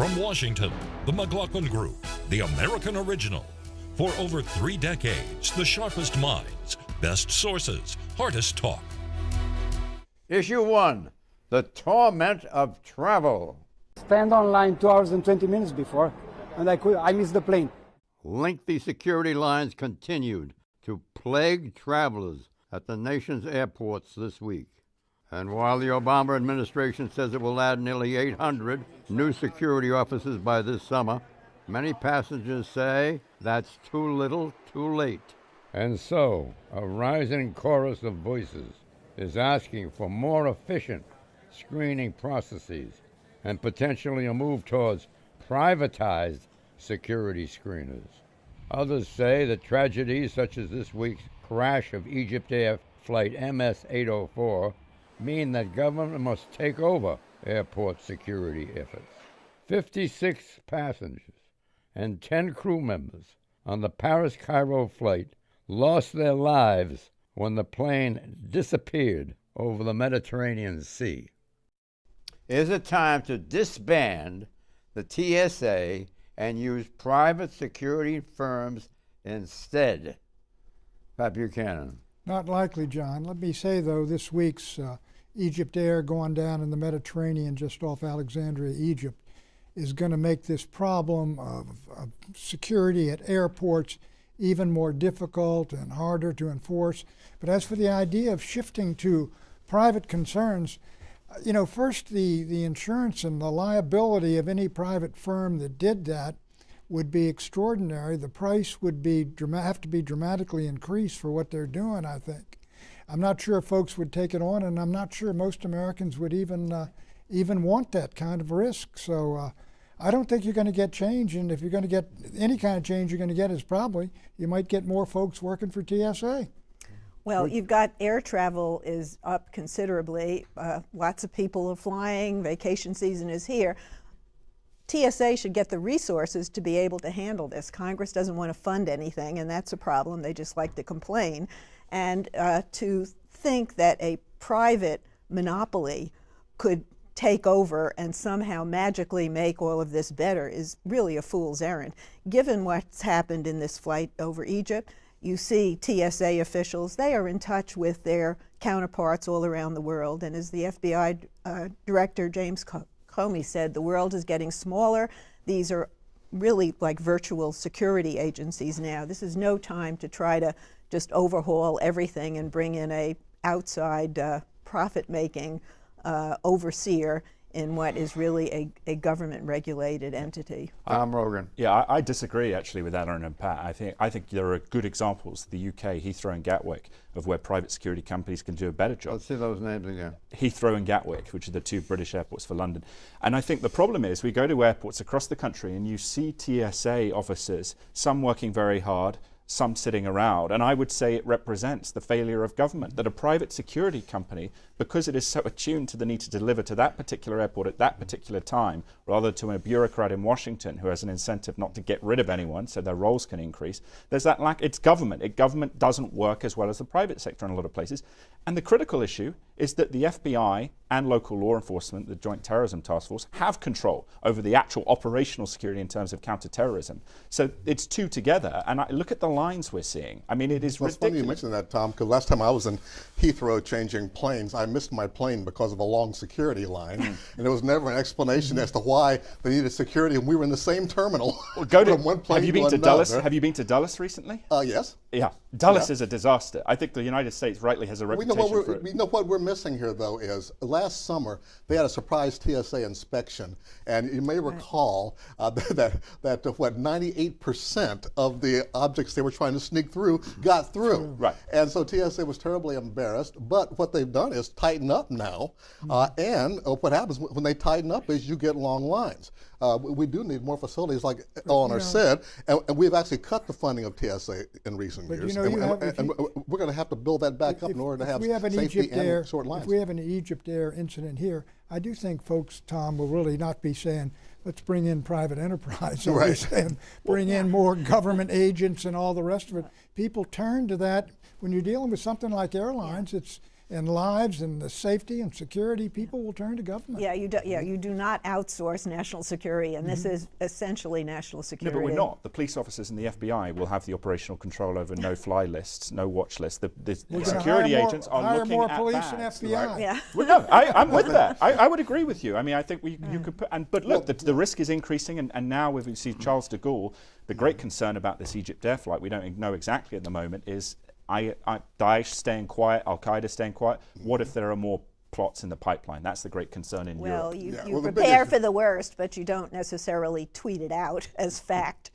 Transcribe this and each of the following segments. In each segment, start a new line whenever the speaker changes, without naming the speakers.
From Washington, the McLaughlin Group, the American original. For over 3 decades, the sharpest minds, best sources, hardest talk.
Issue 1, the torment of travel.
Stand online 2 hours and 20 minutes before, and I missed the plane.
Lengthy security lines continued to plague travelers at the nation's airports this week. And while the Obama administration says it will add nearly 800 new security officers by this summer, many passengers say that's too little, too late. And so, a rising chorus of voices is asking for more efficient screening processes and potentially a move towards privatized security screeners. Others say that tragedies such as this week's crash of Egypt Air Flight MS-804 mean that government must take over airport security efforts. 56 passengers and 10 crew members on the Paris-Cairo flight lost their lives when the plane disappeared over the Mediterranean Sea. Is it time to disband the TSA and use private security firms instead? Pat Buchanan.
Not likely, John. Let me say, though, this week's Egypt Air going down in the Mediterranean just off Alexandria, Egypt, is going to make this problem of security at airports even more difficult and harder to enforce. But as for the idea of shifting to private concerns, first the insurance and the liability of any private firm that did that would be extraordinary. The price would have to be dramatically increased for what they're doing, I think. I'm not sure folks would take it on, and I'm not sure most Americans would even want that kind of risk. So I don't think you're going to get change, and if you're going to get any kind of change you're going to get is probably you might get more folks working for TSA.
Well, you've got air travel is up considerably. Lots of people are flying. Vacation season is here. TSA should get the resources to be able to handle this. Congress doesn't want to fund anything, and that's a problem. They just like to complain. And to think that a private monopoly could take over and somehow magically make all of this better is really a fool's errand. Given what's happened in this flight over Egypt, you see TSA officials, they are in touch with their counterparts all around the world. And as the FBI Director James Comey said, the world is getting smaller. These are really like virtual security agencies now. This is no time to try to just overhaul everything and bring in a outside profit-making overseer in what is really a government-regulated entity.
Rogan.
Yeah, I disagree actually with Ellen and Pat. I think there are good examples, the UK, Heathrow and Gatwick, of where private security companies can do a better job.
Let's see those names again.
Heathrow and Gatwick, which are the 2 British airports for London. And I think the problem is we go to airports across the country and you see TSA officers, some working very hard, some sitting around, and I would say it represents the failure of government, that a private security company, because it is so attuned to the need to deliver to that particular airport at that particular time, rather to a bureaucrat in Washington who has an incentive not to get rid of anyone so their roles can increase, there's that lack. It's government. Government doesn't work as well as the private sector in a lot of places. And the critical issue is that the FBI and local law enforcement, the Joint Terrorism Task Force, have control over the actual operational security in terms of counterterrorism. So it's 2 together, and look at the lines we're seeing. I mean, it is ridiculous.
It's funny you mentioned that, Tom, because last time I was in Heathrow changing planes, I missed my plane because of a long security line, and there was never an explanation as to why they needed security, and we were in the same terminal.
Well, go to
from one plane
have you been to
another.
Dulles? Have you been to Dulles recently?
Yes.
Yeah, Dulles is a disaster. I think the United States rightly has a reputation for it.
You know what we're missing here, though, is last summer they had a surprise TSA inspection, and you may recall that 98% of the objects they were trying to sneak through got through.
Right.
And so TSA was terribly embarrassed. But what they've done is tighten up now, and what happens when they tighten up is you get long lines. We do need more facilities, like Eleanor said, and we've actually cut the funding of TSA in recent years. And we're going to have to build that back up in order to have safety and short lines.
If we have an Egypt Air incident here, I do think folks, Tom, will really not be saying, let's bring in private enterprise. They'll be saying, bring in more government agents and all the rest of it. People turn to that. When you're dealing with something like airlines, and lives and the safety and security, people will turn to government.
Yeah, you do not outsource national security, and this is essentially national
No,
security.
but we're not. The police officers and the FBI will have the operational control over no-fly lists, no watch lists. The security agents are looking
more
at
police
bags.
and FBI.
Yeah.
Well, no, I'm with that. I would agree with you. I mean, I think you could put, but look, the risk is increasing, and now we see Charles de Gaulle. The great concern about this Egypt Air flight, we don't know exactly at the moment, is Daesh staying quiet, Al Qaeda staying quiet. What if there are more plots in the pipeline? That's the great concern in Europe.
Well, you prepare for the worst, but you don't necessarily tweet it out as fact,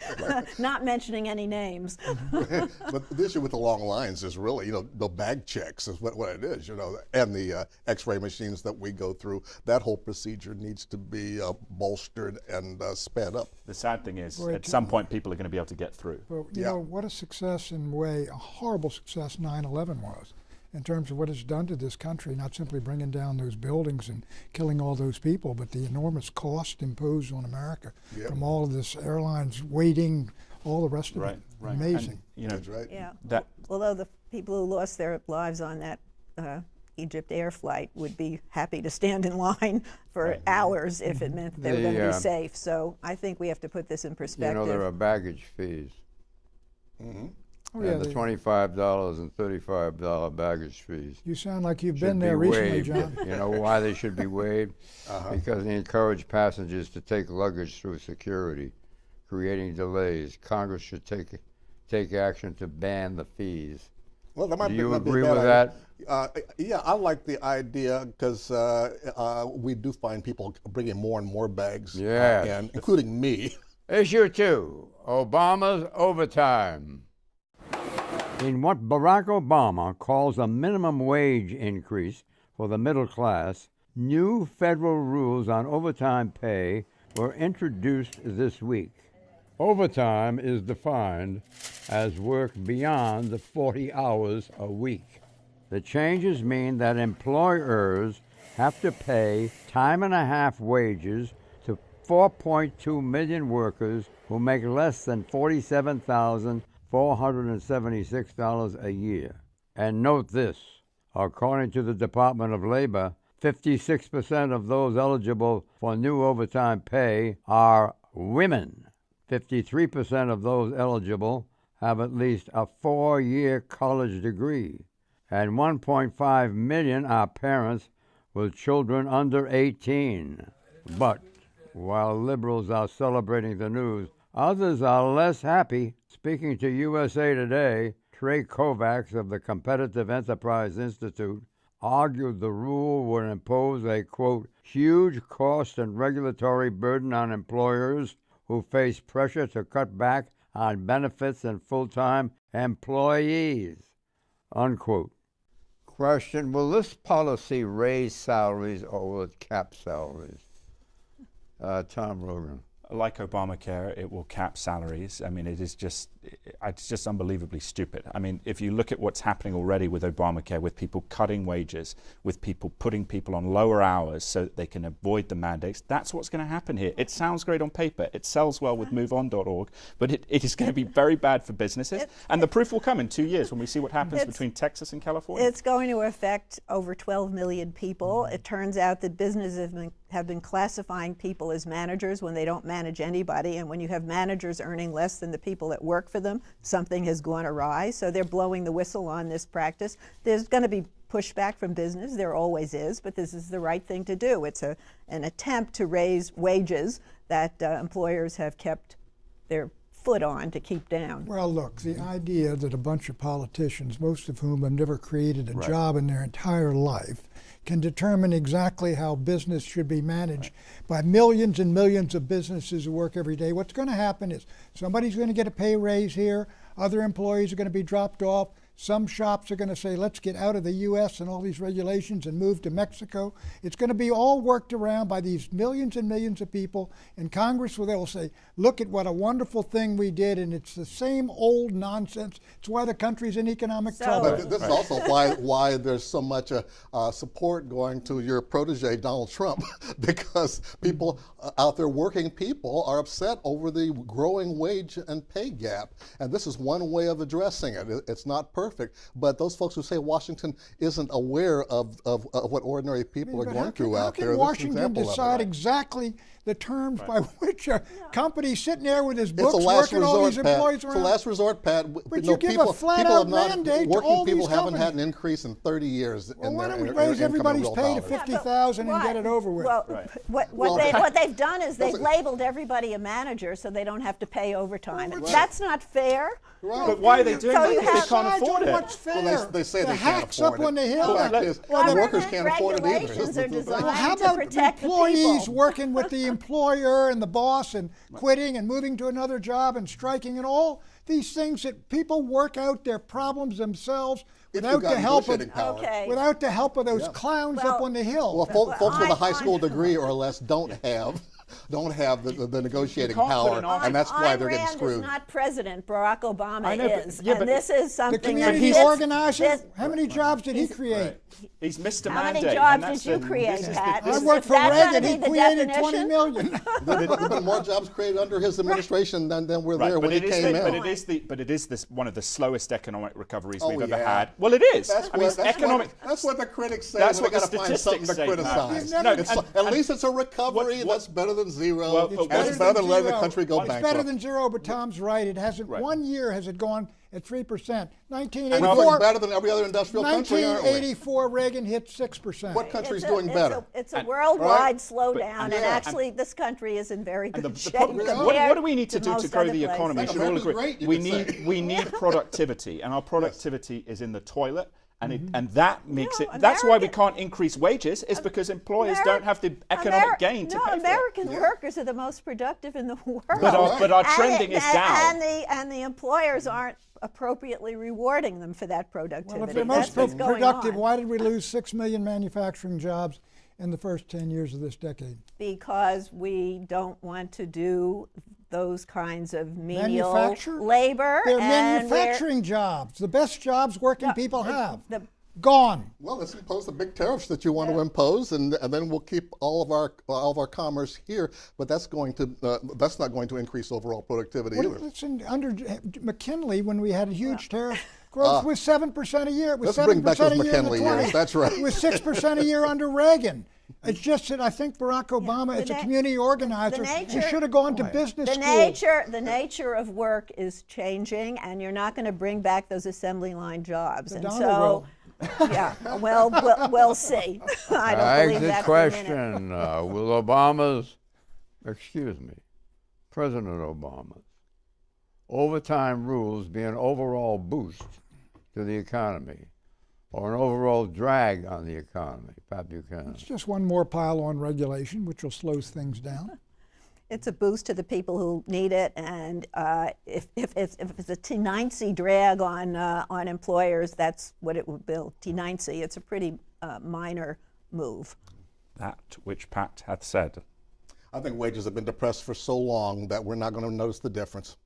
not mentioning any names.
But the issue with the long lines is really, the bag checks is what it is, and the X-ray machines that we go through. That whole procedure needs to be bolstered and sped up.
The sad thing is, at some point, people are going to be able to get through.
But you know what a success in a way, a horrible success 9/11 was, in terms of what it's done to this country, not simply bringing down those buildings and killing all those people, but the enormous cost imposed on America from all of this airlines waiting, all the rest of it.
Right.
Amazing.
And,
That's right.
Yeah.
That
Although the people who lost their lives on that Egypt Air flight would be happy to stand in line for hours if it meant they were going to be safe. So I think we have to put this in perspective.
There are baggage fees.
Oh,
And the $25 and $35 baggage fees.
You sound like you've
should
been there
be
recently,
waived.
John.
You know why they should be waived? Because they encourage passengers to take luggage through security, creating delays. Congress should take action to ban the fees.
Well, that might
Do
be,
you
might be a
agree
bad
with
idea.
that?
Yeah, I like the idea because we do find people bringing more and more bags,
Yes.
and including me.
Issue 2, Obama's overtime. In what Barack Obama calls a minimum wage increase for the middle class, new federal rules on overtime pay were introduced this week. Overtime is defined as work beyond the 40 hours a week. The changes mean that employers have to pay time-and-a-half wages to 4.2 million workers who make less than $47,476 a year. And note this, according to the Department of Labor, 56% of those eligible for new overtime pay are women. 53% of those eligible have at least a 4-year college degree. And 1.5 million are parents with children under 18. But while liberals are celebrating the news, others are less happy. Speaking to USA Today, Trey Kovacs of the Competitive Enterprise Institute argued the rule would impose a, quote, huge cost and regulatory burden on employers who face pressure to cut back on benefits and full-time employees, unquote. Question, will this policy raise salaries or will it cap salaries? Tom Rogan.
Like Obamacare, it will cap salaries. I mean, it's just unbelievably stupid. I mean, if you look at what's happening already with Obamacare, with people cutting wages, with people putting people on lower hours so that they can avoid the mandates, that's what's going to happen here. It sounds great on paper. It sells well with MoveOn.org, but it is going to be very bad for businesses. And the proof will come in 2 years when we see what happens between Texas and California.
It's going to affect over 12 million people. It turns out that businesses have been classifying people as managers when they don't manage anybody, and when you have managers earning less than the people that work for them, something has gone awry. So they're blowing the whistle on this practice. There's going to be pushback from business. There always is, but this is the right thing to do. It's an attempt to raise wages that employers have kept their foot on to keep down.
Well, look, the idea that a bunch of politicians, most of whom have never created a job in their entire life, can determine exactly how business should be managed by millions and millions of businesses who work every day. What's going to happen is somebody's going to get a pay raise here, other employees are going to be dropped off, some shops are going to say, let's get out of the U.S. and all these regulations and move to Mexico. It's going to be all worked around by these millions and millions of people. In Congress, where they will say, look at what a wonderful thing we did, and it's the same old nonsense. It's why the country's in economic trouble.
But this is also why there's so much support going to your protege, Donald Trump, because people out there, working people, are upset over the growing wage and pay gap. And this is one way of addressing it. It's not perfect. perfect, but those folks who say Washington isn't aware of what ordinary people are going through out there.
How can Washington decide exactly the terms by which a company's sitting there with his books working all these employees around?
It's a last resort, Pat.
But you give a flat-out mandate to all these
Working people haven't
companies.
had an increase in 30 years.
Well, why don't we raise everybody's pay to $50,000 and get it over with?
What they've done is they've labeled everybody a manager so they don't have to pay overtime. That's not fair.
Right.
But why are they doing
So
that
you
if they
have
can't afford it?
What's fair?
Well, they say
the
they can't
hacks
afford
up
it.
on the hill.
The fact is, workers can't afford it either.
Regulations are designed
How
to
about
protect the
employees
people.
working with the employer and the boss and quitting and moving to another job and striking and all these things that people work out their problems themselves without the help of without the help of those clowns up on the hill.
Well, folks with a high school degree or less don't have the negotiating power, and that's why they're getting screwed.
Is not president. Barack Obama is,
but
and this is
The
something.
community organizer, how many jobs did he create?
He's Mr.
How
Mandate.
many jobs did you create, Pat?
I worked for Reagan. He created 20 million.
There have been more jobs created under his administration than were there when he came in.
But it is one of the slowest economic recoveries we've ever
yeah.
had. Well, it is.
That's what the critics say.
That's
We've
what
got
the
to find something to
statistics say,
criticize.
Pat.
At least it's a recovery. That's better than zero.
Well,
and it's better than letting the country go
It's
bankrupt.
better than zero, but Tom's right. It hasn't. 1 year has it gone at 3%.
We're
1984.
better than every other industrial country, aren't we?
1984, Reagan hit 6%.
What country's doing better?
It's a worldwide slowdown, and actually, this country is in very good shape.
What do we need to do to
most
grow
other
the economy? We
places.
should all agree.
Great, you
We
could say.
need productivity, and our productivity is in the toilet. And that makes it.
No,
That's why we
American-
can't increase wages. Is because employers don't have the economic gain to pay for it.
American workers are the most productive in the world.
But our trending is down.
And the employers aren't appropriately rewarding them for that productivity.
Well, if they're most
That's what's going
productive,
on.
why did we lose 6 million manufacturing jobs in the first 10 years of this decade?
Because we don't want to do those kinds of menial
Manufacture?
labor.
They're
and
manufacturing jobs, the best jobs working people have.
the-
Gone.
Well, let's impose the big tariffs that you want to impose, and then we'll keep all of our commerce here. But that's not going to increase overall productivity either.
Listen, under McKinley, when we had a huge tariff growth, was 7% a year. It was
Let's bring back
7%
those
a year in the
McKinley years.
20s.
That's right.
It was 6% a year under Reagan. It's just that I think Barack Obama, as a community organizer, he should have gone to business school.
The nature of work is changing, and you're not going to bring back those assembly line jobs. And
Donald
so,
will.
yeah, we'll see. I don't believe that for a minute.
question, President Obama's overtime rules be an overall boost to the economy or an overall drag on the economy? Pat Buchanan.
It's just one more pile-on regulation, which will slow things down.
It's a boost to the people who need it, and if it's a T9C drag on employers, that's what it would build. T9C, it's a pretty minor move.
That which Pat hath said.
I think wages have been depressed for so long that we're not going to notice the difference.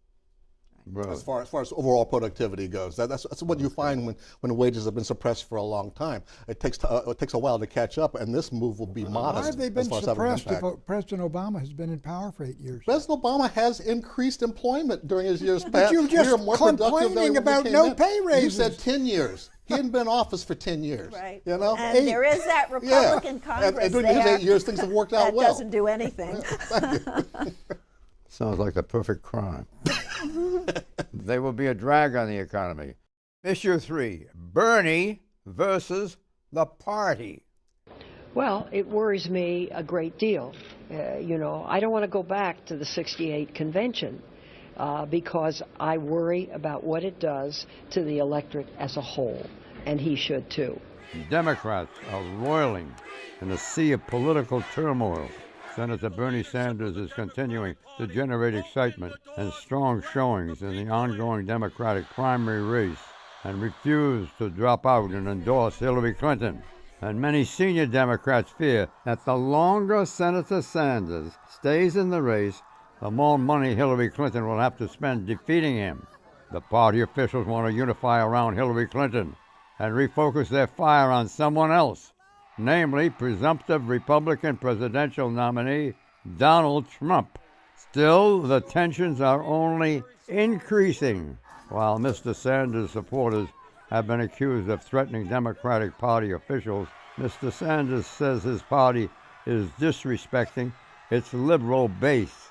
Really?
As far as overall productivity goes, that's what you find when wages have been suppressed for a long time. It takes a while to catch up, and this move will be modest.
Why have they been
as far as having an
suppressed if
impact.
President Obama has been in power for 8 years?
President Obama has increased employment during his years.
But you're just complaining about no pay raises.
You said 10 years. He hadn't been in office for 10 years.
Right.
You know?
And there is that Republican Congress
and during
there
his 8 years, things have worked out
that
well.
doesn't do anything.
Sounds like the perfect crime. They will be a drag on the economy. Issue 3, Bernie versus the party.
Well, it worries me a great deal. I don't want to go back to the '68 convention because I worry about what it does to the electorate as a whole, and he should too.
Democrats are roiling in a sea of political turmoil. Senator Bernie Sanders is continuing to generate excitement and strong showings in the ongoing Democratic primary race and refused to drop out and endorse Hillary Clinton. And many senior Democrats fear that the longer Senator Sanders stays in the race, the more money Hillary Clinton will have to spend defeating him. The party officials want to unify around Hillary Clinton and refocus their fire on someone else, namely presumptive Republican presidential nominee Donald Trump. Still, the tensions are only increasing, while Mr. Sanders' supporters have been accused of threatening Democratic Party officials. Mr. Sanders says his party is disrespecting its liberal base.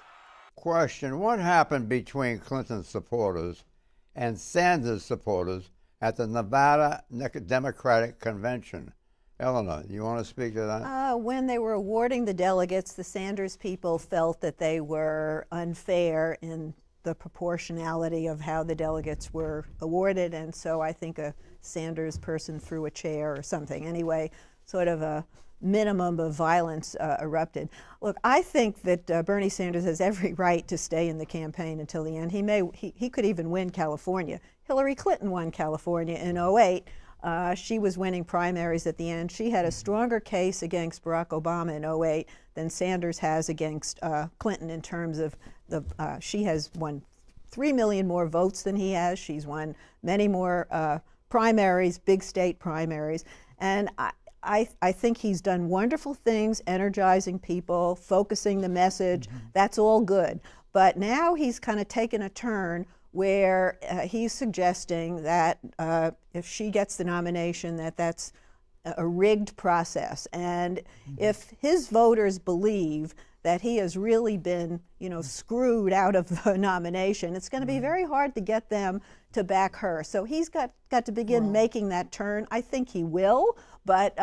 Question: what happened between Clinton supporters and Sanders supporters at the Nevada Democratic Convention? Eleanor, you want to speak to that?
When they were awarding the delegates, the Sanders people felt that they were unfair in the proportionality of how the delegates were awarded, and so I think a Sanders person threw a chair or something. Anyway, sort of a minimum of violence erupted. Look, I think that Bernie Sanders has every right to stay in the campaign until the end. He could even win California. Hillary Clinton won California in 2008. She was winning primaries at the end. She had a stronger case against Barack Obama in 2008 than Sanders has against Clinton in terms of she has won 3 million more votes than he has. She's won many more primaries, big state primaries. And I think he's done wonderful things, energizing people, focusing the message. That's all good. But now he's kind of taken a turn where he's suggesting that if she gets the nomination, that's a rigged process. And if his voters believe that he has really been, screwed out of the nomination, it's going to be very hard to get them to back her. So he's got to begin making that turn. I think he will, but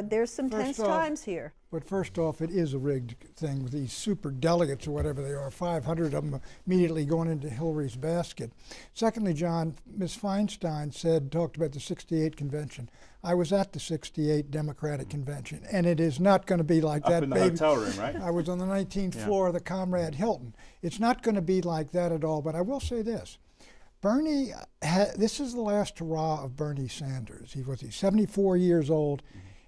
there's some tense times here.
But first off, it is a rigged thing with these super delegates or whatever they are, 500 of them immediately going into Hillary's basket. Secondly, John, Ms. Feinstein talked about the 68 convention. I was at the 68 Democratic convention, and it is not going to be like that,
Up in the hotel room, right?
I was on the 19th floor of the Comrade Hilton. It's not going to be like that at all, but I will say this. Bernie, this is the last hurrah of Bernie Sanders. He's 74 years old.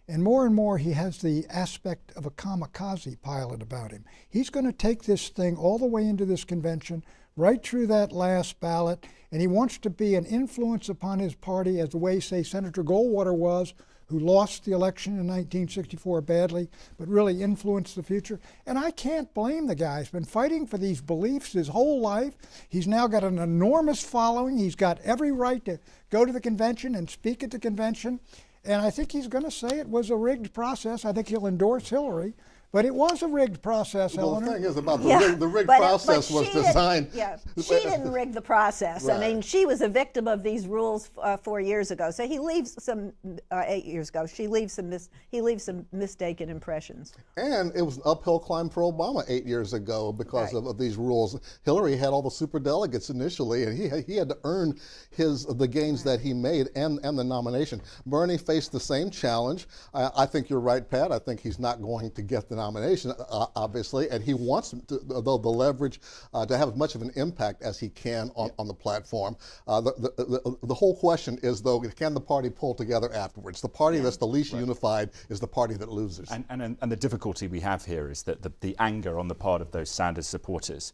And more he has the aspect of a kamikaze pilot about him. He's going to take this thing all the way into this convention, right through that last ballot, and he wants to be an influence upon his party as the way, say, Senator Goldwater was, who lost the election in 1964 badly, but really influenced the future. And I can't blame the guy. He's been fighting for these beliefs his whole life. He's now got an enormous following. He's got every right to go to the convention and speak at the convention. And I think he's going to say it was a rigged process. I think he'll endorse Hillary. But it was a rigged process,
well,
Eleanor.
the thing is about the rigged process was designed.
She didn't rig the process.
Right.
I mean, she was a victim of these rules 4 years ago. So he leaves some 8 years ago. He leaves some mistaken impressions.
And it was an uphill climb for Obama 8 years ago because of these rules. Hillary had all the super delegates initially, and he had to earn the gains that he made and the nomination. Bernie faced the same challenge. I think you're right, Pat. I think he's not going to get the nomination, obviously, and he wants the leverage to have as much of an impact as he can on the platform. The whole question is, though, can the party pull together afterwards? The party that's the least unified is the party that loses.
And the difficulty we have here is that the anger on the part of those Sanders supporters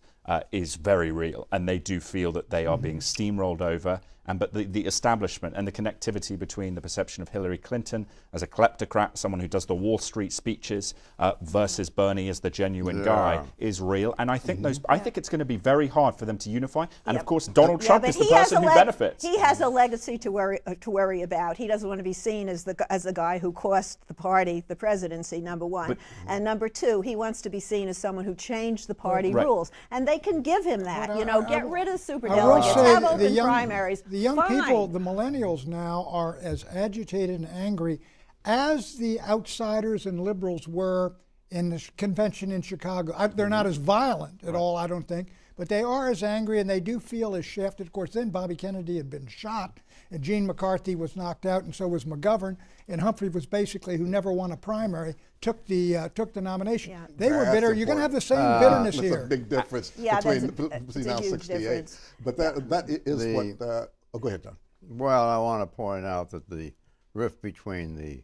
is very real, and they do feel that they are being steamrolled over. But the establishment and the connectivity between the perception of Hillary Clinton as a kleptocrat, someone who does the Wall Street speeches, versus Bernie as the genuine guy is real. And I think I think it's going to be very hard for them to unify. And of course, Donald Trump is the person who benefits.
He has a legacy to worry about. He doesn't want to be seen as the guy who cost the party the presidency, number one. And number two, he wants to be seen as someone who changed the party rules. And they can give him that. Get rid of superdelegates, have open primaries.
The young people, the millennials now, are as agitated and angry as the outsiders and liberals were in the convention in Chicago. They're not as violent at all, I don't think, but they are as angry, and they do feel as shafted. Of course, then Bobby Kennedy had been shot, and Gene McCarthy was knocked out, and so was McGovern, and Humphrey was basically, who never won a primary, took the nomination. Yeah. They were bitter. You're going to have the same bitterness here.
That's a big difference between now 68. But that is what... go ahead, John.
Well, I want to point out that the rift between the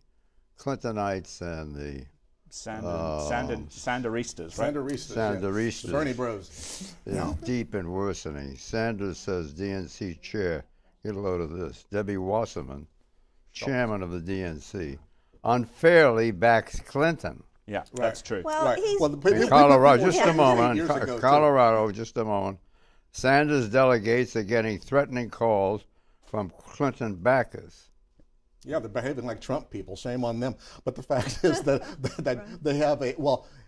Clintonites and the
Sanderistas, right?
Sanderistas. Bernie Bros.
Is deep and worsening. Sanders says DNC chair, get a load of this, Debbie Wasserman, chairman of the DNC, unfairly backs Clinton.
Yeah, that's true.
Well,
in Colorado, just a moment. Colorado, just a moment. Sanders delegates are getting threatening calls from Clinton backers.
Yeah, they're behaving like Trump people. Shame on them. But the fact is that they have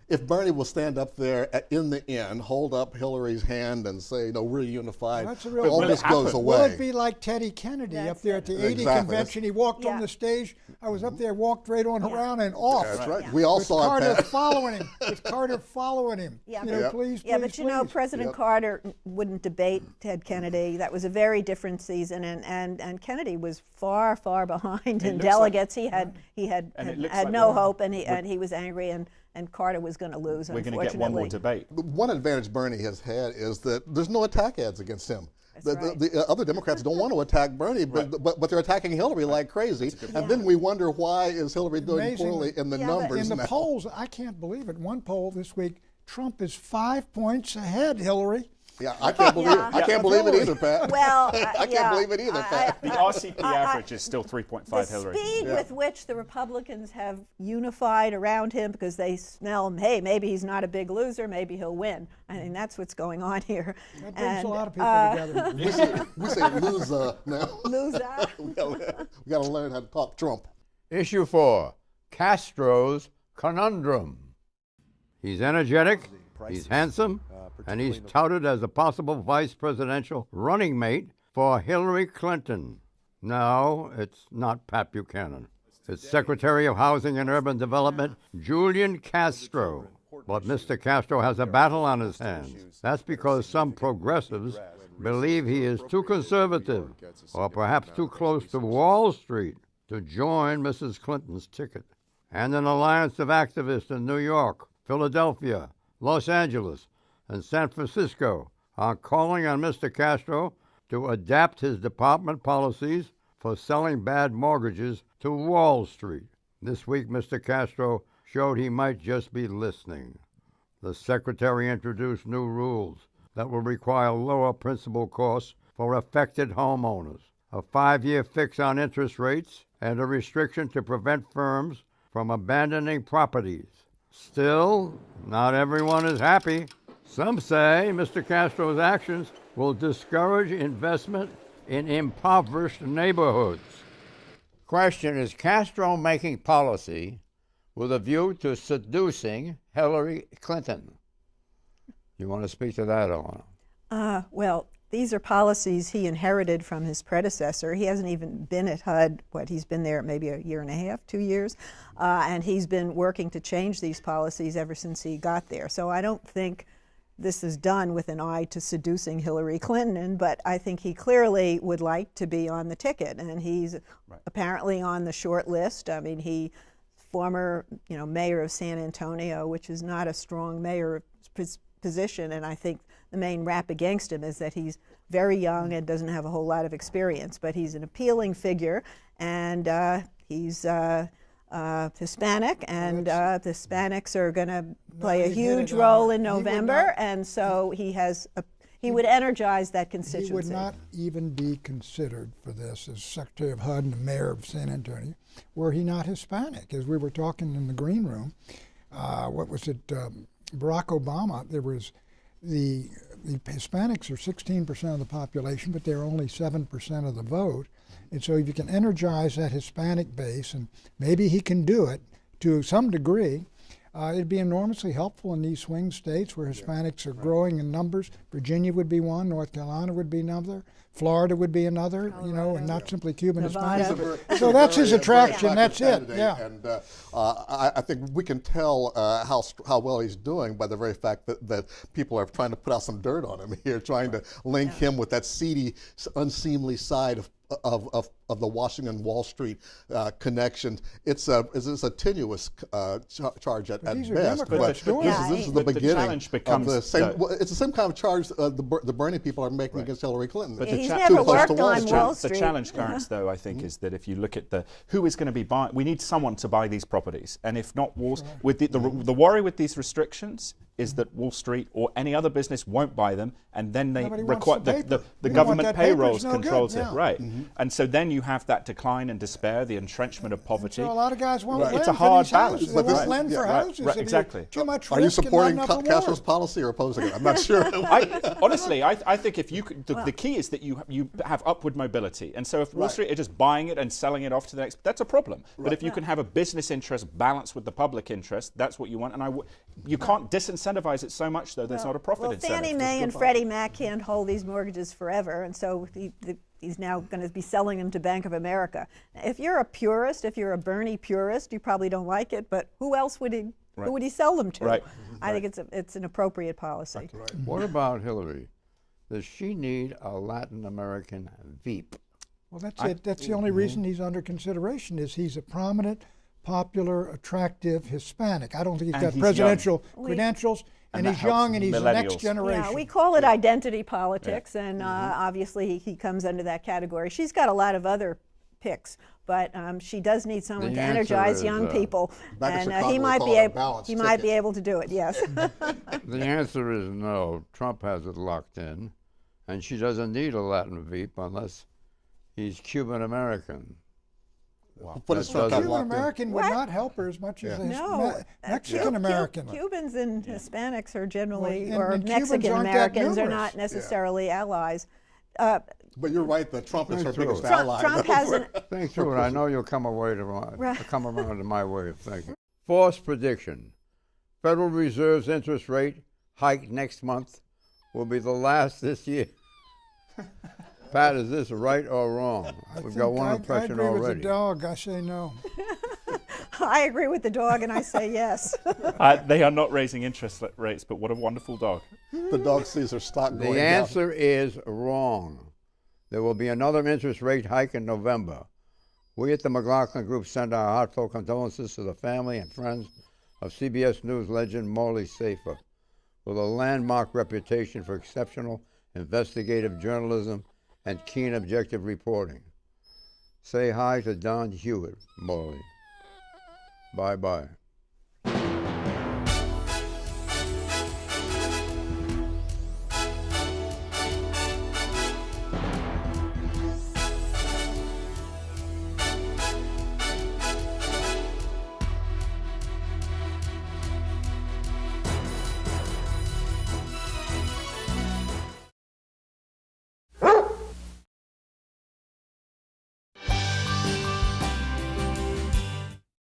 if Bernie will stand up there in the end, hold up Hillary's hand and say, no, we're unified, all this goes away.
Will it be like Teddy Kennedy up there at the 80 convention? He walked on the stage. I was up there, walked right on around and off.
That's right. Yeah. We all saw
Carter
it.
following him. With Carter following him.
Yeah,
Please,
but
please.
you know, President Carter wouldn't debate Ted Kennedy. That was a very different season, and Kennedy was far, far behind in delegates. He had no hope, and he was angry, and Carter was going to lose.
We're going to get one more debate.
One advantage Bernie has had is that there's no attack ads against him. The other Democrats don't want to attack Bernie, but they're attacking Hillary like crazy. And then we wonder, why is Hillary doing poorly in the numbers
in the polls? I can't believe it. One poll this week, Trump is 5 points ahead Hillary.
Yeah, I can't believe it. I can't believe it either, Pat.
Well,
I can't believe it either, Pat.
The RCP average is still 3.5 Hillary.
The speed with which the Republicans have unified around him because they smell, hey, maybe he's not a big loser, maybe he'll win. I think that's what's going on here.
That brings a lot of people
together. We say loser now.
Loser.
We got to learn how to talk Trump.
Issue 4, Castro's Conundrum. He's energetic, he's handsome, and he's touted as a possible vice presidential running mate for Hillary Clinton. No, it's not Pat Buchanan. It's Secretary of Housing and Urban Development, Julian Castro. But Mr. Castro has a battle on his hands. That's because some progressives believe he is too conservative, or perhaps too close to Wall Street, to join Mrs. Clinton's ticket. And an alliance of activists in New York, Philadelphia, Los Angeles, and San Francisco are calling on Mr. Castro to adapt his department policies for selling bad mortgages to Wall Street. This week, Mr. Castro showed he might just be listening. The secretary introduced new rules that will require lower principal costs for affected homeowners, a 5-year fix on interest rates, and a restriction to prevent firms from abandoning properties. Still, not everyone is happy. Some say Mr. Castro's actions will discourage investment in impoverished neighborhoods. Question, is Castro making policy with a view to seducing Hillary Clinton? You want to speak to that, Eleanor?
Well, these are policies he inherited from his predecessor. He hasn't even been at HUD, he's been there maybe a year and a half, 2 years, and he's been working to change these policies ever since he got there. So I don't think this is done with an eye to seducing Hillary Clinton, but I think he clearly would like to be on the ticket, and he's apparently on the short list. I mean, he, former mayor of San Antonio, which is not a strong mayor position, and I think the main rap against him is that he's very young and doesn't have a whole lot of experience, but he's an appealing figure, and he's Hispanic, and the Hispanics are going to play a huge role in November, and so he would energize that constituency.
He would not even be considered for this as Secretary of HUD and the mayor of San Antonio were he not Hispanic. As we were talking in the green room, Barack Obama, there was the Hispanics are 16% of the population, but they're only 7% of the vote. And so if you can energize that Hispanic base, and maybe he can do it to some degree, it'd be enormously helpful in these swing states where Hispanics are growing in numbers. Virginia would be one, North Carolina would be another, Florida would be another, and not simply Cuban Hispanics. So that's his attraction, that's it. Yeah.
And I think we can tell how well he's doing by the very fact that people are trying to put out some dirt on him here, trying to link him with that seedy, unseemly side of the Washington Wall Street connection. It's a tenuous charge at best. But this is the beginning of the same. It's the same kind of charge the Bernie people are making against Hillary Clinton.
But he's never worked on Wall Street.
The challenge, Clarence, though, I think, is that if you look at who is going to be buying, we need someone to buy these properties, and if not Wall, with the worry with these restrictions is that Wall Street or any other business won't buy them, and then they
Nobody
require
wants the paper.
the
You
government
want that paper,
payrolls
it's no
controls
good,
it,
yeah.
right? And so then you have that decline and despair, the entrenchment of poverty.
So a lot of guys won't lend
It's a
for
hard
these
balance.
houses. They
But
won't lend for houses.
right,
If
exactly.
Too much
Are you
risk and
supporting
not enough
Castro's
reward.
policy or opposing it? I'm not sure.
Honestly, I think if you could, the key is that you have upward mobility, and so if Wall Street are just buying it and selling it off to the next, that's a problem. But if you can have a business interest balanced with the public interest, that's what you want. And you can't disincentivize it so much, though. There's not a profit incentive.
Fannie Mae and Freddie Mac can't hold these mortgages forever, and so he's now going to be selling them to Bank of America. If you're a purist, if you're a Bernie purist, you probably don't like it, but who else would he? Who would he sell them to?
Right.
I think it's an appropriate policy.
What about Hillary? Does she need a Latin American Veep?
Well, that's it. That's the only reason he's under consideration is he's a prominent, popular, attractive Hispanic. I don't think he's got
he's
presidential credentials, and
that
he's young,
helps
and he's the next
millennials.
generation.
Yeah, we call it identity politics, and obviously he comes under that category. She's got a lot of other picks, but she does need someone
The
to
answer
energize
is,
young people,
back in
and
Chicago,
he
we
might
call
be
it a
able.
balanced
He might be
ticket.
able to do it. Yes.
The answer is no. Trump has it locked in, and she doesn't need a Latin Veep unless he's Cuban American.
What
That
is Trump got
Cuban
locked in?
American would
What?
not help her as much as
No,
Mexican American.
Cubans and Hispanics are generally,
Well,
or
and Cubans
Mexican
aren't that
Americans are
numerous.
not necessarily allies.
But you're right that Trump is her
True.
biggest
Trump-
ally.
Trump hasn't.
Thanks for it. I know you'll come come around to my way of thinking. False prediction. Federal Reserve's interest rate hike next month will be the last this year. Pat, is this right or wrong? We've got one impression
I agree
already.
with the dog. I say no.
I agree with the dog, and I say yes.
They are not raising interest rates, but what a wonderful dog.
The dog sees her stock going
The
down.
answer is wrong. There will be another interest rate hike in November. We at the McLaughlin Group send our heartfelt condolences to the family and friends of CBS News legend Morley Safer, with a landmark reputation for exceptional investigative journalism and keen objective reporting. Say hi to Don Hewitt, Morley. Bye-bye.